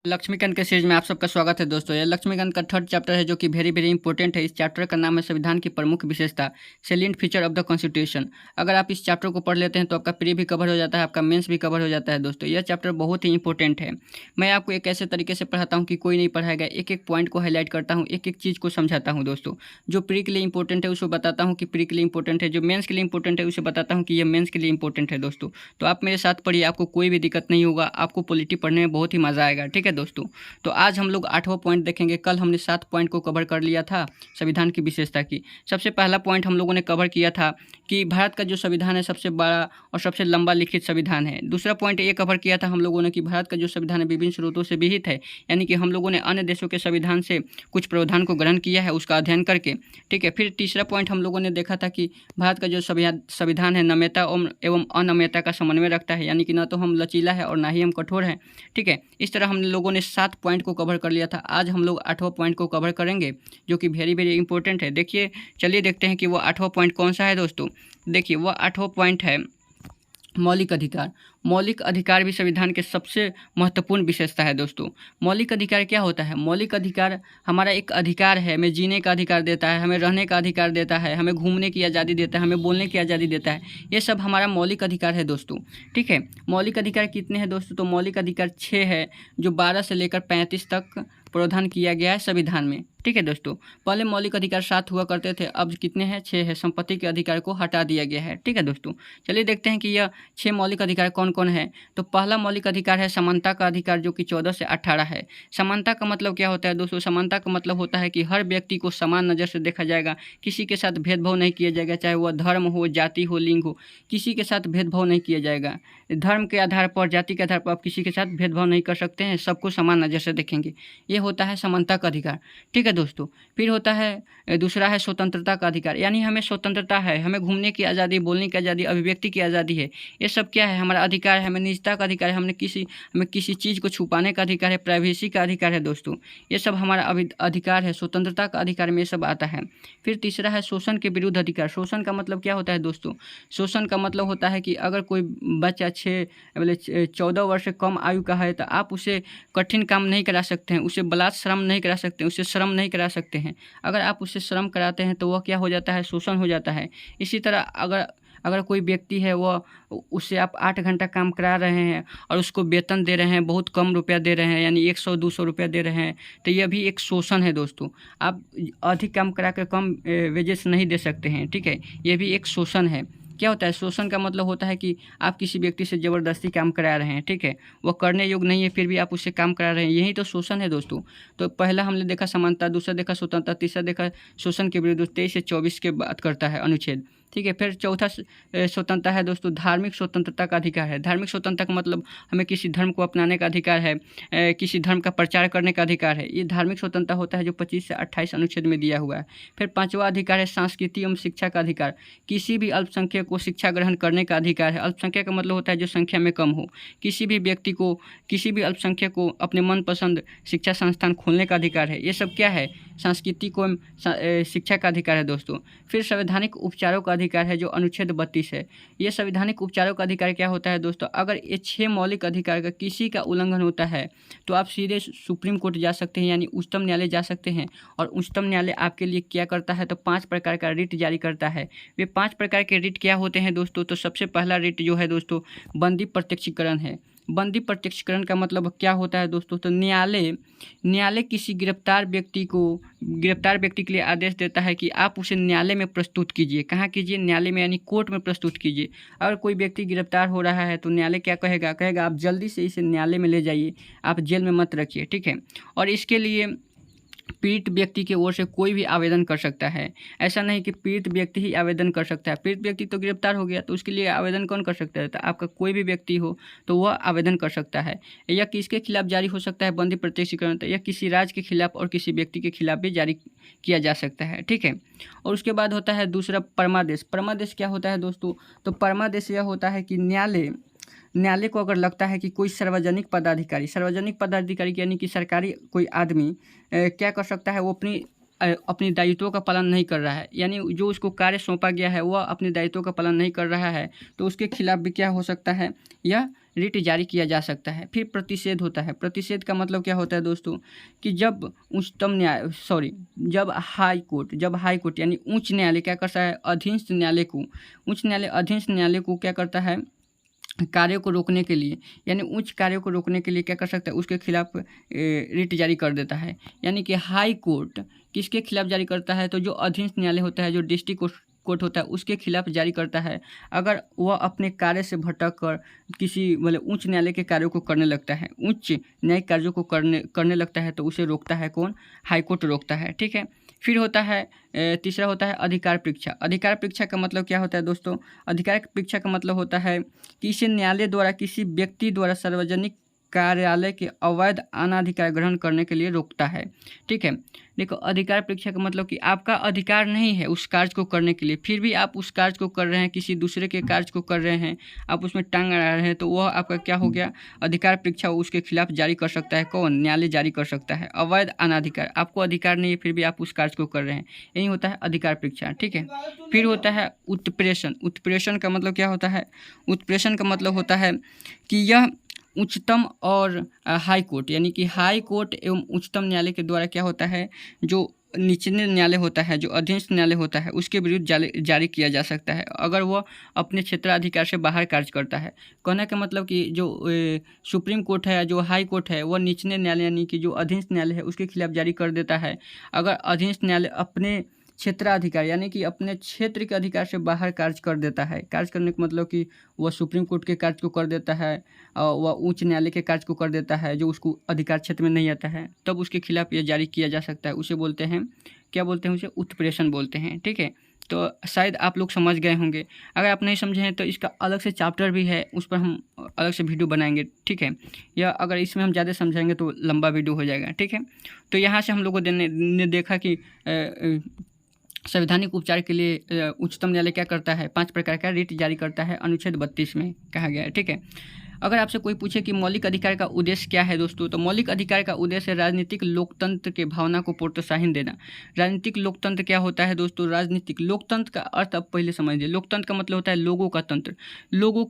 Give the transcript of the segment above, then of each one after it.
लक्ष्मीकांत के सीरीज में आप सबका स्वागत है दोस्तों। यह लक्ष्मीकांत का थर्ड चैप्टर है जो कि वेरी वेरी इंपॉर्टेंट है। इस चैप्टर का नाम है संविधान की प्रमुख विशेषता, salient feature of the constitution. अगर आप इस चैप्टर को पढ़ लेते हैं तो आपका प्री भी कवर हो जाता है, आपका मेंस भी कवर हो जाता है दोस्तों। यह चैप्टर बहुत ही इंपॉर्टेंट है। मैं आपको एक ऐसे तरीके से पढ़ाता हूँ कि कोई नहीं पढ़ाएगा। एक एक पॉइंट को हाईलाइट करता हूँ, एक एक चीज़ को समझाता हूँ दोस्तों। जो प्री के लिए इंपॉर्टेंट है उसको बताता हूँ कि प्री के लिए इंपॉर्टेंट है, जो मेंस के लिए इंपॉर्टेंट है उसे बताता हूँ कि यह मेंस के लिए इंपॉर्टेंट है दोस्तों। तो आप मेरे साथ पढ़िए, आपको कोई भी दिक्कत नहीं होगा, आपको पॉलिटी पढ़ने में बहुत ही मज़ा आएगा। ठीक है दोस्तों। तो आज हम लोग 8वां पॉइंट देखेंगे। कल हमने 7 पॉइंट को कवर कर लिया था संविधान की विशेषता की। सबसे पहला पॉइंट हम लोगों ने कवर किया था कि भारत का जो संविधान है सबसे बड़ा और सबसे लंबा लिखित संविधान है। दूसरा पॉइंट ये कवर किया था हम लोगों ने कि भारत का जो संविधान है विभिन्न स्रोतों से विहित है, यानी कि हम लोगों ने अन्य देशों के संविधान से कुछ प्रावधान को ग्रहण किया है उसका अध्ययन करके। ठीक है। फिर तीसरा पॉइंट हम लोगों ने देखा था कि भारत का जो संविधान है नम्यता एवं अनम्यता का समन्वय रखता है, यानी कि न तो हम लचीला है और ना ही हम कठोर हैं। ठीक है। इस तरह हम लोगों ने 7 पॉइंट को कवर कर लिया था। आज हम लोग 8वां पॉइंट को कवर करेंगे जो कि वेरी वेरी इंपॉर्टेंट है। देखिए, चलिए देखते हैं कि वो 8वां पॉइंट कौन सा है दोस्तों। देखिए, वह 8वां पॉइंट है मौलिक अधिकार। मौलिक अधिकार भी संविधान के सबसे महत्वपूर्ण विशेषता है दोस्तों। मौलिक अधिकार क्या होता है? मौलिक अधिकार हमारा एक अधिकार है, हमें जीने का अधिकार देता है, हमें रहने का अधिकार देता है, हमें घूमने की आज़ादी देता है, हमें बोलने की आज़ादी देता है। ये सब हमारा मौलिक अधिकार है दोस्तों। ठीक है। मौलिक अधिकार कितने हैं दोस्तों? तो मौलिक अधिकार 6 है, जो 12 से लेकर 35 तक प्रावधान किया गया है संविधान में। ठीक है दोस्तों। पहले मौलिक अधिकार 7 हुआ करते थे, अब कितने हैं? 6 है। संपत्ति के अधिकार को हटा दिया गया है। ठीक है दोस्तों। चलिए देखते हैं कि यह 6 मौलिक अधिकार कौन कौन है। तो पहला मौलिक अधिकार है समानता का अधिकार, जो कि 14 से 18 है। समानता का मतलब क्या होता है दोस्तों? समानता का मतलब होता है कि हर व्यक्ति को समान नज़र से देखा जाएगा, किसी के साथ भेदभाव नहीं किया जाएगा, चाहे वह धर्म हो, जाति हो, लिंग हो, किसी के साथ भेदभाव नहीं किया जाएगा। धर्म के आधार पर, जाति के आधार पर आप किसी के साथ भेदभाव नहीं कर सकते हैं, सबको समान नज़र से देखेंगे। ये होता है समानता का अधिकार। ठीक है दोस्तों। फिर होता है दूसरा है स्वतंत्रता का अधिकार, यानी हमें स्वतंत्रता है, हमें घूमने की आज़ादी, बोलने की आज़ादी, अभिव्यक्ति की आज़ादी है। ये सब क्या है? हमारा अधिकार है। हमें निजता का अधिकार है, हमें किसी चीज़ को छुपाने का अधिकार है, प्राइवेसी का अधिकार है दोस्तों। ये सब हमारा अधिकार है। स्वतंत्रता का अधिकार में ये सब आता है। फिर तीसरा है शोषण के विरुद्ध अधिकार। शोषण का मतलब क्या होता है दोस्तों? शोषण का मतलब होता है कि अगर कोई बच्चा 14 वर्ष से कम आयु का है तो आप उसे कठिन काम नहीं करा सकते हैं, उसे बलात् श्रम नहीं करा सकते हैं, उसे श्रम नहीं करा सकते हैं। अगर आप उससे श्रम कराते हैं तो वह क्या हो जाता है? शोषण हो जाता है। इसी तरह अगर कोई व्यक्ति है, वह उससे आप 8 घंटा काम करा रहे हैं और उसको वेतन दे रहे हैं, बहुत कम रुपया दे रहे हैं, यानी 100-200 रुपया दे रहे हैं, तो यह भी एक शोषण है दोस्तों। आप अधिक काम करा कर कम वेजेस नहीं दे सकते हैं। ठीक है। यह भी एक शोषण है। क्या होता है? शोषण का मतलब होता है कि आप किसी व्यक्ति से ज़बरदस्ती काम करा रहे हैं। ठीक है। वो करने योग्य नहीं है फिर भी आप उससे काम करा रहे हैं, यही तो शोषण है दोस्तों। तो पहला हमने देखा समानता, दूसरा देखा स्वतंत्रता, तीसरा देखा शोषण के विरुद्ध। 23 से 24 के बात करता है अनुच्छेद। ठीक है। फिर चौथा स्वतंत्रता है दोस्तों, धार्मिक स्वतंत्रता का अधिकार है। धार्मिक स्वतंत्रता का मतलब हमें किसी धर्म को अपनाने का अधिकार है, किसी धर्म का प्रचार करने का अधिकार है। ये धार्मिक स्वतंत्रता होता है जो 25 से 28 अनुच्छेद में दिया हुआ है। फिर 5वां अधिकार है सांस्कृतिक एवं शिक्षा का अधिकार। किसी भी अल्पसंख्यक को शिक्षा ग्रहण करने का अधिकार है। अल्पसंख्यक का मतलब होता है जो संख्या में कम हो। किसी भी व्यक्ति को, किसी भी अल्पसंख्यक को अपने मनपसंद शिक्षा संस्थान खोलने का अधिकार है। ये सब क्या है? सांस्कृतिक एवं शिक्षा का अधिकार है दोस्तों। फिर संवैधानिक उपचारों का अधिकार है जो अनुच्छेद 32 है। ये संवैधानिक उपचारों का अधिकार क्या होता है दोस्तों? अगर ये 6 मौलिक अधिकार का किसी का उल्लंघन होता है तो आप सीधे सुप्रीम कोर्ट जा सकते हैं, यानी उच्चतम न्यायालय जा सकते हैं। और उच्चतम न्यायालय आपके लिए क्या करता है? तो 5 प्रकार का रिट जारी करता है। वे 5 प्रकार के रिट क्या होते हैं दोस्तों? तो सबसे पहला रिट जो है दोस्तों, बंदी प्रत्यक्षीकरण है। बंदी प्रत्यक्षीकरण का मतलब क्या होता है दोस्तों? तो न्यायालय किसी गिरफ्तार व्यक्ति के लिए आदेश देता है कि आप उसे न्यायालय में प्रस्तुत कीजिए। कहाँ कीजिए? न्यायालय में, यानी कोर्ट में प्रस्तुत कीजिए। अगर कोई व्यक्ति गिरफ्तार हो रहा है तो न्यायालय क्या कहेगा? आप जल्दी से इसे न्यायालय में ले जाइए, आप जेल में मत रखिए। ठीक है। और इसके लिए पीड़ित व्यक्ति की ओर से कोई भी आवेदन कर सकता है। ऐसा नहीं कि पीड़ित व्यक्ति ही आवेदन कर सकता है। पीड़ित व्यक्ति तो गिरफ्तार हो गया तो उसके लिए आवेदन कौन कर सकता है? तो आपका कोई भी व्यक्ति हो तो वह आवेदन कर सकता है। यह किसके खिलाफ जारी हो सकता है? बंदी प्रत्यक्षीकरण। तो यह किसी राज्य के खिलाफ और किसी व्यक्ति के खिलाफ भी जारी किया जा सकता है। ठीक है। और उसके बाद होता है दूसरा परमादेश। परमादेश क्या होता है दोस्तों? तो परमादेश यह होता है कि न्यायालय को अगर लगता है कि कोई सार्वजनिक पदाधिकारी यानी कि सरकारी कोई आदमी क्या कर सकता है? वो अपनी दायित्वों का पालन नहीं कर रहा है, यानी जो उसको कार्य सौंपा गया है वह अपने दायित्वों का पालन नहीं कर रहा है, तो उसके खिलाफ भी क्या हो सकता है? यह रिट जारी किया जा सकता है। फिर प्रतिषेध होता है। प्रतिषेध का मतलब क्या होता है दोस्तों कि जब हाई कोर्ट यानी उच्च न्यायालय क्या करता है, अधीनस्थ न्यायालय को क्या करता है, कार्यों को रोकने के लिए, यानी उच्च कार्यों को रोकने के लिए क्या कर सकता है, उसके खिलाफ रिट जारी कर देता है। यानी कि हाई कोर्ट किसके खिलाफ जारी करता है, तो जो अधीनस्थ न्यायालय होता है, जो डिस्ट्रिक्ट कोर्ट होता है, उसके खिलाफ जारी करता है। अगर वह अपने कार्य से भटक कर किसी मतलब उच्च न्यायालय के कार्यों को करने लगता है, उच्च न्यायिक कार्यों को करने लगता है, तो उसे रोकता है कौन, हाई कोर्ट रोकता है। ठीक है। फिर होता है तीसरा होता है अधिकार परीक्षा। अधिकार परीक्षा का मतलब क्या होता है दोस्तों, अधिकार परीक्षा का मतलब होता है कि इसे न्यायालय द्वारा किसी व्यक्ति द्वारा सार्वजनिक कार्यालय के अवैध अनाधिकार ग्रहण करने के लिए रोकता है। ठीक है। देखो, अधिकार परीक्षा का मतलब कि आपका अधिकार नहीं है उस कार्य को करने के लिए, फिर भी आप उस कार्य को कर रहे हैं, किसी दूसरे के कार्य को कर रहे हैं, आप उसमें टांग अड़ा रहे हैं, तो वह आपका क्या हो गया, अधिकार परीक्षा उसके खिलाफ जारी कर सकता है। कौन, न्यायालय जारी कर सकता है। अवैध अनाधिकार, आपको अधिकार नहीं है फिर भी आप उस कार्य को कर रहे हैं, यही होता है अधिकार परीक्षा। ठीक है। फिर होता है उत्प्रेषण। उत्प्रेषण का मतलब क्या होता है, उत्प्रेषण का मतलब होता है कि यह उच्चतम और हाई कोर्ट, यानी कि हाई कोर्ट एवं उच्चतम न्यायालय के द्वारा क्या होता है, जो निचले न्यायालय होता है, जो अधीनस्थ न्यायालय होता है, उसके विरुद्ध जारी किया जा सकता है अगर वह अपने क्षेत्राधिकार से बाहर कार्य करता है। कहने का मतलब कि जो सुप्रीम कोर्ट है, जो हाई कोर्ट है, वह निचले न्यायालय यानी कि जो अधीनस्थ न्यायालय है उसके खिलाफ जारी कर देता है अगर अधीनस्थ न्यायालय अपने क्षेत्राधिकार यानी कि अपने क्षेत्र के अधिकार से बाहर कार्य कर देता है। कार्य करने का मतलब कि वह सुप्रीम कोर्ट के कार्य को कर देता है, वह उच्च न्यायालय के कार्य को कर देता है जो उसको अधिकार क्षेत्र में नहीं आता है, तब उसके खिलाफ यह जारी किया जा सकता है। उसे बोलते हैं, क्या बोलते हैं, उसे उत्प्रेषण बोलते हैं। ठीक है। तो शायद आप लोग समझ गए होंगे। अगर आप नहीं समझे हैं तो इसका अलग से चैप्टर भी है, उस पर हम अलग से वीडियो बनाएंगे। ठीक है। या अगर इसमें हम ज़्यादा समझाएंगे तो लंबा वीडियो हो जाएगा। ठीक है। तो यहाँ से हम लोगों ने देखा कि संवैधानिक उपचार के लिए उच्चतम न्यायालय क्या करता है, 5 प्रकार का रिट जारी करता है, अनुच्छेद 32 में कहा गया है। ठीक है। अगर आपसे कोई पूछे कि मौलिक अधिकार का उद्देश्य क्या है दोस्तों, तो मौलिक अधिकार का उद्देश्य राजनीतिक लोकतंत्र के भावना को प्रोत्साहन देना। राजनीतिक लोकतंत्र क्या होता है दोस्तों, राजनीतिक लोकतंत्र का अर्थ आप पहले समझिए। लोकतंत्र का मतलब होता है लोगों का तंत्र। लोगों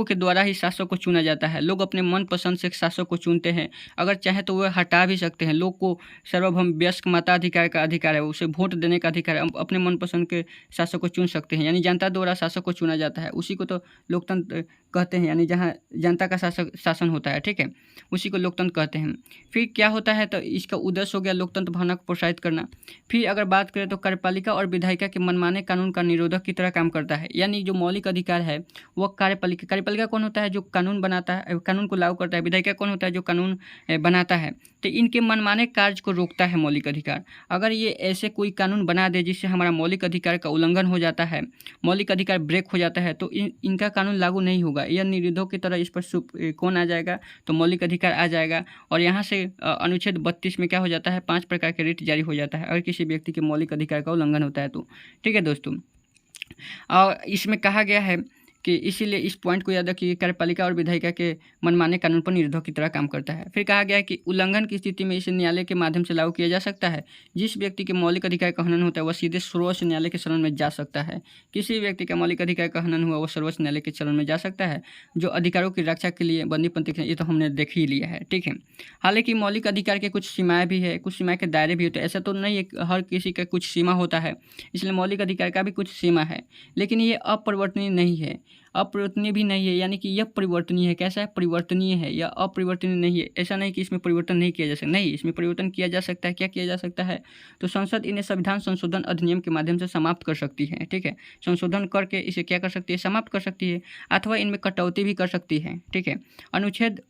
के द्वारा ही शासक को चुना जाता है। लोग अपने मनपसंद से शासक को चुनते हैं, अगर चाहे तो वह हटा भी सकते हैं। लोग को सार्वभौम वयस्क मताधिकार का अधिकार है, उसे वोट देने का अधिकार है, अपने मनपसंद के शासक को चुन सकते हैं, यानी जनता द्वारा शासक को चुना जाता है, उसी को तो लोकतंत्र कहते हैं, यानी जहाँ जनता का शासन होता है। ठीक है। उसी को लोकतंत्र कहते हैं। फिर क्या होता है, तो इसका उद्देश्य हो गया लोकतंत्र भावना को प्रोत्साहित करना। फिर अगर बात करें तो कार्यपालिका और विधायिका के मनमाने कानून का निरोधक की तरह काम करता है। यानी जो मौलिक अधिकार है वह कार्यपालिका कौन होता है, जो कानून बनाता है, कानून को लागू करता है। विधायिका कौन होता है, जो कानून बनाता है। तो इनके मनमाने कार्य को रोकता है मौलिक अधिकार। अगर ये ऐसे कोई कानून बना दे जिससे हमारा मौलिक अधिकार का उल्लंघन हो जाता है, मौलिक अधिकार ब्रेक हो जाता है, तो इनका कानून लागू नहीं होगा। यह निरोधक की तरह इस पर कौन आ जाएगा, तो मौलिक अधिकार आ जाएगा। और यहाँ से अनुच्छेद 32 में क्या हो जाता है, 5 प्रकार के रिट जारी हो जाता है अगर किसी व्यक्ति के मौलिक अधिकार का उल्लंघन होता है तो। ठीक है दोस्तों। और इसमें कहा गया है कि इसीलिए इस पॉइंट को याद रखिए, कार्यपालिका और विधायिका के मनमाने कानून पर निरोधक की तरह काम करता है। फिर कहा गया है कि उल्लंघन की स्थिति में इसे न्यायालय के माध्यम से लागू किया जा सकता है। जिस व्यक्ति के मौलिक अधिकार का हनन होता है वह सीधे सर्वोच्च न्यायालय के शरण में जा सकता है। किसी व्यक्ति का मौलिक अधिकार का हनन हुआ वह सर्वोच्च न्यायालय के शरण में जा सकता है, जो अधिकारों की रक्षा के लिए बंदीपंथी, ये तो हमने देख ही लिया है। ठीक है। हालांकि मौलिक अधिकार के कुछ सीमाएँ भी है, कुछ सीमाएँ के दायरे भी होते हैं। ऐसा तो नहीं है हर किसी का कुछ सीमा होता है, इसलिए मौलिक अधिकार का भी कुछ सीमा है, लेकिन ये अपरिवर्तनीय नहीं है, अपरिवर्तनीय भी नहीं है। यानी कि यह परिवर्तनीय है। कैसा है, परिवर्तनीय है, या अपरिवर्तनीय नहीं है। ऐसा नहीं कि इसमें परिवर्तन नहीं किया जा सकता, नहीं, इसमें परिवर्तन किया जा सकता है। क्या किया जा सकता है, तो संसद इन्हें संविधान संशोधन अधिनियम के माध्यम से समाप्त कर सकती है। ठीक है। संशोधन करके इसे क्या कर सकती है, समाप्त कर सकती है, अथवा इनमें कटौती भी कर सकती है। ठीक है। अनुच्छेद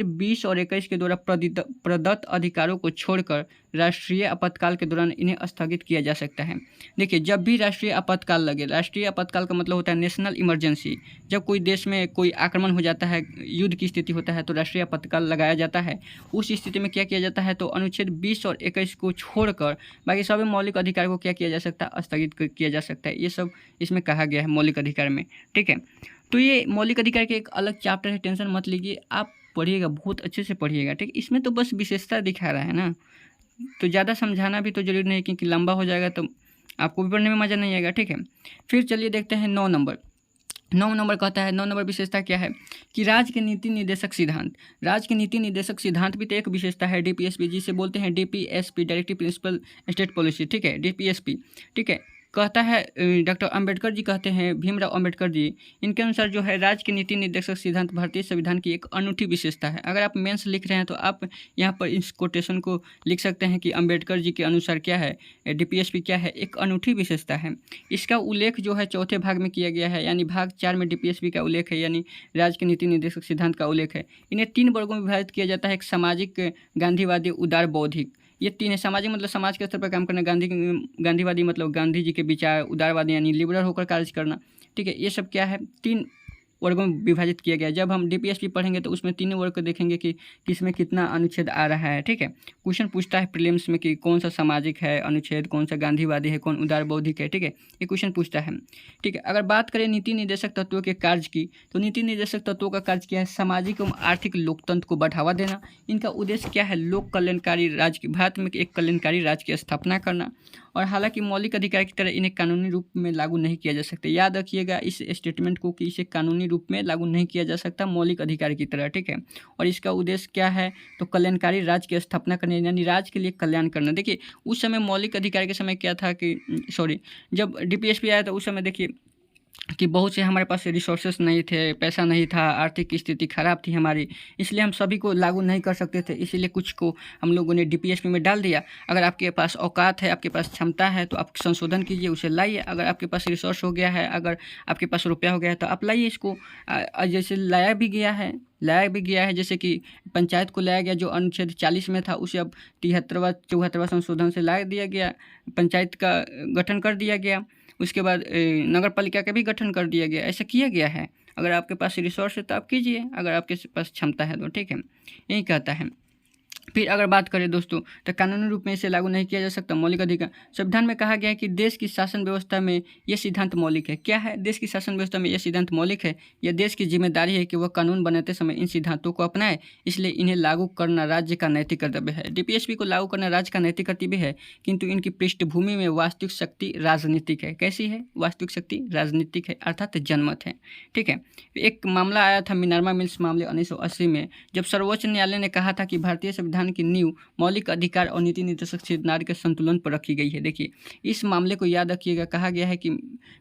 20 और 21 के द्वारा प्रदत्त अधिकारों को छोड़कर राष्ट्रीय आपातकाल के दौरान इन्हें स्थगित किया जा सकता है। देखिए, जब भी राष्ट्रीय आपातकाल लगे, राष्ट्रीय आपातकाल का मतलब होता है नेशनल इमरजेंसी। जब कोई देश में कोई आक्रमण हो जाता है, युद्ध की स्थिति होता है, तो राष्ट्रीय आपातकाल लगाया जाता है। उस स्थिति में क्या किया जाता है, तो अनुच्छेद 20 और 21 को छोड़कर बाकी सभी मौलिक अधिकार को क्या किया जा सकता है, स्थगित किया जा सकता है। ये सब इसमें कहा गया है मौलिक अधिकार में। ठीक है। तो ये मौलिक अधिकार के एक अलग चैप्टर है, टेंशन मत लीजिए, आप पढ़िएगा, बहुत अच्छे से पढ़िएगा। ठीक, इसमें तो बस विशेषता दिखा रहा है ना, तो ज़्यादा समझाना भी तो जरूरी नहीं, क्योंकि लंबा हो जाएगा तो आपको भी पढ़ने में मज़ा नहीं आएगा। ठीक है। फिर चलिए देखते हैं 9 नंबर। 9 नंबर कहता है, 9 नंबर विशेषता क्या है कि राज्य के नीति निर्देशक सिद्धांत। राज्य के नीति निर्देशक सिद्धांत भी तो एक विशेषता है डीपीएसपी, जिसे बोलते हैं DPSP, directive principle state policy, ठीक है, डीपीएसपी, ठीक है। कहता है डॉक्टर अंबेडकर जी कहते हैं, भीमराव अंबेडकर जी, इनके अनुसार जो है राज्य के नीति निर्देशक सिद्धांत भारतीय संविधान की एक अनूठी विशेषता है। अगर आप मेंस लिख रहे हैं तो आप यहाँ पर इस कोटेशन को लिख सकते हैं कि अंबेडकर जी के अनुसार क्या है, डीपीएसपी क्या है, एक अनूठी विशेषता है। इसका उल्लेख जो है चौथे भाग में किया गया है, यानी भाग 4 में डीपीएसपी का उल्लेख है, यानी राज्य के नीति निर्देशक सिद्धांत का उल्लेख है। इन्हें 3 वर्गों में विभाजित किया जाता है, एक सामाजिक, गांधीवादी, उदार बौद्धिक। ये 3 है। सामाजिक मतलब समाज के स्तर पर काम करना, गांधीवादी मतलब गांधी जी के विचार, उदारवादी यानी लिबरल होकर कार्य करना, ठीक है। ये सब क्या है, 3 वर्गों में विभाजित किया गया है। जब हम डीपीएसपी पढ़ेंगे तो उसमें तीनों वर्ग को देखेंगे कि किसमें कितना अनुच्छेद आ रहा है, ठीक है। क्वेश्चन पूछता है प्रीलिम्स में कि कौन सा सामाजिक है अनुच्छेद, कौन सा गांधीवादी है, कौन उदार बौद्धिक है, ठीक है, ये क्वेश्चन पूछता है, ठीक है। अगर बात करें नीति निर्देशक तत्वों के कार्य की, तो नीति निर्देशक तत्वों का कार्य क्या है, सामाजिक एवं आर्थिक लोकतंत्र को बढ़ावा देना। इनका उद्देश्य क्या है, लोक कल्याणकारी राज्य की, भारत में एक कल्याणकारी राज्य की स्थापना करना। और हालांकि मौलिक अधिकार की तरह इन्हें कानूनी रूप में लागू नहीं किया जा सकता। याद रखिएगा इस स्टेटमेंट को कि इसे कानूनी रूप में लागू नहीं किया जा सकता मौलिक अधिकार की तरह, ठीक है। और इसका उद्देश्य क्या है, तो कल्याणकारी राज्य की स्थापना करने, यानी राज्य के लिए कल्याण करना। देखिए उस समय मौलिक अधिकार के समय क्या था कि जब डीपीएसपी आया था उस समय देखिए कि बहुत से हमारे पास रिसोर्सेस नहीं थे, पैसा नहीं था, आर्थिक स्थिति खराब थी हमारी, इसलिए हम सभी को लागू नहीं कर सकते थे। इसीलिए कुछ को हम लोगों ने डीपीएसपी में डाल दिया। अगर आपके पास औकात है, आपके पास क्षमता है तो आप संशोधन कीजिए, उसे लाइए। अगर आपके पास रिसोर्स हो गया है, अगर आपके पास रुपया हो गया है तो आप लाइए इसको। जैसे लाया भी गया है, जैसे कि पंचायत को लाया गया, जो अनुच्छेद 40 में था उसे अब 73वां संशोधन से ला दिया गया, पंचायत का गठन कर दिया गया। उसके बाद नगर पालिका का भी गठन कर दिया गया। ऐसा किया गया है। अगर आपके पास रिसोर्स है तो आप कीजिए, अगर आपके पास क्षमता है तो, ठीक है, यही कहता है। फिर अगर बात करें दोस्तों तो कानूनी रूप में इसे लागू नहीं किया जा सकता मौलिक अधिकार। संविधान में कहा गया है कि देश की शासन व्यवस्था में यह सिद्धांत मौलिक है। क्या है, देश की शासन व्यवस्था में यह सिद्धांत मौलिक है। यह देश की जिम्मेदारी है कि वह कानून बनाते समय इन सिद्धांतों को अपनाए, इसलिए इन्हें लागू करना राज्य का नैतिक कर्तव्य है। डीपीएसपी को लागू करना राज्य का नैतिक कर्तव्य है, किंतु इनकी पृष्ठभूमि में वास्तविक शक्ति राजनीतिक है। कैसी है, वास्तविक शक्ति राजनीतिक है, अर्थात जनमत है, ठीक है। एक मामला आया था मिनर्वा मिल्स मामले 1980 में, जब सर्वोच्च न्यायालय ने कहा था कि भारतीय संविधान की नींव मौलिक अधिकार और नीति निर्देशक सिद्धांत के संतुलन पर रखी गई है। देखिए इस मामले को याद रखिएगा, कहा गया है कि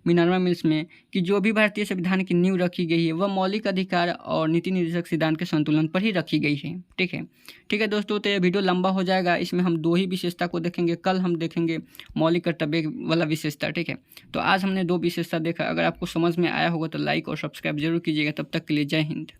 मिनर्वा मिल्स में कि जो भी भारतीय संविधान की नींव रखी गई है वह मौलिक अधिकार और नीति निर्देशक सिद्धांत के संतुलन पर ही रखी गई है, ठीक है। ठीक है दोस्तों, तो ये वीडियो लंबा हो जाएगा, इसमें हम 2 ही विशेषता को देखेंगे। कल हम देखेंगे मौलिक कर्तव्य वाला विशेषता, ठीक है। तो आज हमने 2 विशेषता देखा। अगर आपको समझ में आया होगा तो लाइक और सब्सक्राइब जरूर कीजिएगा। तब तक के लिए जय हिंद।